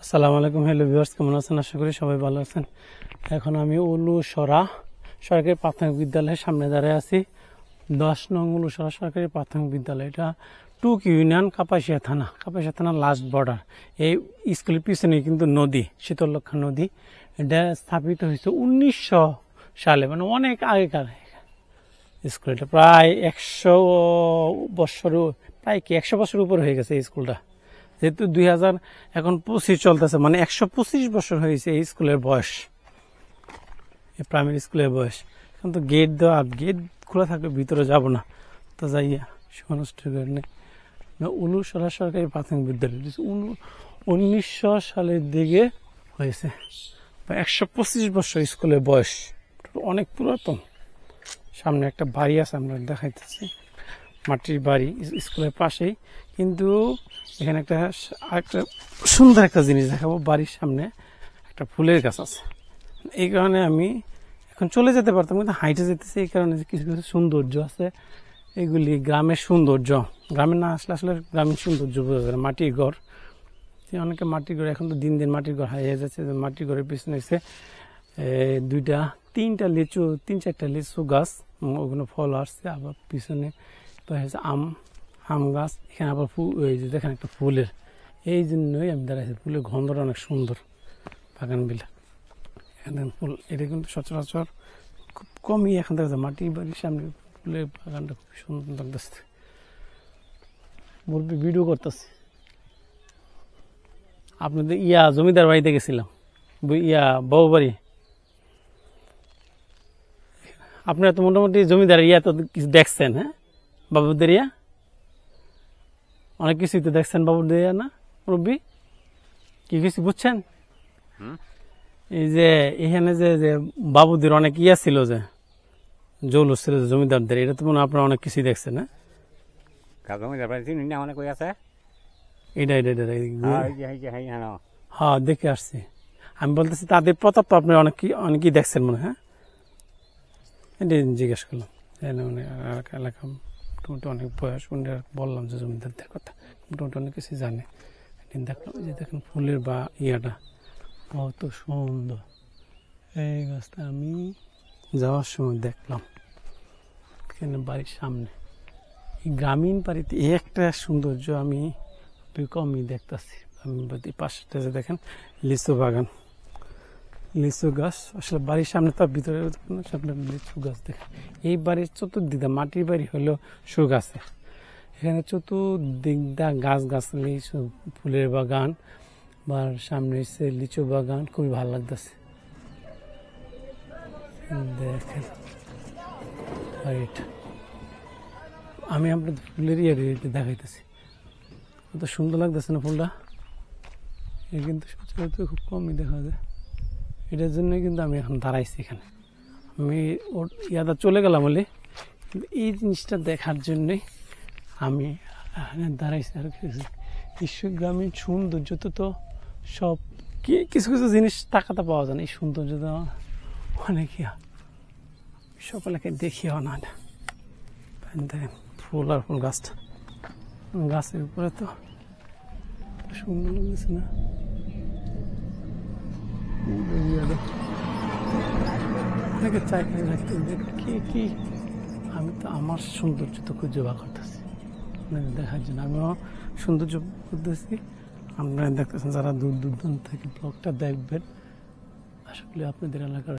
আসসালামু আলাইকুম, hello viewers, কেমন আছেন? আশা করি সবাই ভালো আছেন। এখন আমি উলুসরা সরকারি প্রাথমিক বিদ্যালয়ের সামনে দাঁড়িয়ে আছি। 10 নং উলুসরা সরকারি প্রাথমিক বিদ্যালয়, এটা টুক ইউনিয়ন, কাপাসিয়া থানা লাস্ট বর্ডার। এই স্কুলের পিছনে কিন্তু নদী, শীতলক্ষা নদী। এটা স্থাপিত হয়েছে 1900 সালে, মানে অনেক আগেকার স্কুল। এটা প্রায় 100 বছর উপর হয়ে গেছে এই স্কুলটা। যেহেতু 2000 এখন 25 চলতেছে, মানে 125 বছর হয়েছে এই স্কুলের বয়স, এই প্রাইমারি স্কুলের বয়স। এখন তো গেট দেওয়া, গেট খোলা থাকলে ভিতরে যাব না, তো যাইয়া সমস্ত কারণে উলুসরা সরকারি প্রাথমিক বিদ্যালয় 1900 সালের দিকে হয়েছে। 125 বছর স্কুলের বয়স, অনেক পুরাতন। সামনে একটা বাড়ি আছে, আমরা দেখাইতেছি, মাটির বাড়ি স্কুলের পাশেই। কিন্তু এখানে একটা সুন্দর একটা জিনিস দেখাবো, বাড়ির সামনে একটা ফুলের গাছ আছে। এই কারণে আমি এখন চলে যেতে পারতাম, কিন্তু হাইটে যেতেছি। এই কারণে কিছু কিছু সৌন্দর্য আছে, এগুলি গ্রামের সৌন্দর্য। গ্রামে না আসলে আসলে গ্রামীণ সৌন্দর্য বোঝা যায়। মাটির ঘর, অনেকে মাটির ঘর, এখন তো দিন দিন মাটির ঘর হারিয়ে যাচ্ছে। মাটির ঘরের পিছনে এসে তিন চারটা লিচু গাছ, ওগুলো ফল আসছে। আবার পিছনে আম গাছ, এখানে আবার দেখেন একটা ফুলের, এই জন্যই আমি দাঁড়াইছি। ফুলের গন্ধটা অনেক সুন্দর, বাগান বিলা। এখানে ফুল, এটা কিন্তু সচরাচর খুব কমই এখন দেখা যায়। মাটির বাড়ির সামনে ফুলের বাগানটা খুব সুন্দর লাগতেছে। বলবি ভিডিও করতেছি। আপনাদের জমিদার বাড়িতে গেছিলাম, বউ বাড়ি। আপনারা তো মোটামুটি জমিদার তো কিছু দেখছেন, হ্যাঁ? বাবুদের অনেক কিছুই তো দেখছেন বাবুদের না মুরব্বী? কি কিছু বুঝছেন? এই যে এখানে যে বাবুদের অনেক ছিল, যে জৌলুস ছিল জমিদারদের, এটা তো মনে হয় আপনারা অনেক কিছুই দেখছেন, হ্যাঁ? হ্যাঁ, দেখে আসছি। আমি বলতেছি তাদের প্রতাপ তো আপনি অনেকেই দেখছেন মনে, হ্যাঁ? এটা জিজ্ঞেস করলাম। এলাকা মোটামুটি অনেক বয়স, বললাম যে জমিদারদের কথা, মোটামুটি অনেক কিছু জানে। দেখলাম যে দেখেন ফুলের কত সুন্দর। এই গাছটা আমি যাওয়ার সময় দেখলাম এখানে বাড়ির সামনে। এই গ্রামীণ বাড়িতে একটা সৌন্দর্য আমি কমই দেখতেছি। আমি পাশটা যে দেখেন লিচু বাগান, লিচু গাছ আসলে বাড়ির সামনে, তার ভিতরে সামনে লিচু গাছ দেখেন। এই বাড়ির চতুর্দিকটা মাটির বাড়ি হলেও সুখ আছে। এখানে চতুর্দিকটা গাছগাছালি, ফুলের বাগান, বা সামনে এসে লিচু বাগান, খুবই ভালো লাগতেছে। দেখেন আমি আপনাদের ফুলের দেখাইতেছি, কত সুন্দর লাগতেছে না ফুলটা? এ কিন্তু সচরাচর খুব কমই দেখা যায়। এটার জন্যই কিন্তু আমি এখন দাঁড়াইছি এখানে। আমি চলে গেলাম বলে, কিন্তু এই জিনিসটা দেখার জন্যই আমি এখানে দাঁড়াইছি। আর কিছু গ্রামীণ সৌন্দর্য তো সব কিছু কিছু জিনিস টাকাতে পাওয়া যায় না। এই সৌন্দর্য তো অনেক সকলকে দেখিও না। দেখেন ফুল আর ফুল গাছটা, গাছের উপরে তো সুন্দর লাগতেছে না? অনেকে চাইলে কি আমি তো আমার সৌন্দর্য তো খুঁজে বার করতেছি দেখার জন্য। আমিও সৌন্দর্য করতেছি, আপনারা দেখতেছেন। যারা দূর দূরান্ত থেকে ব্লগটা দেখবেন, আসলে আপনাদের এলাকার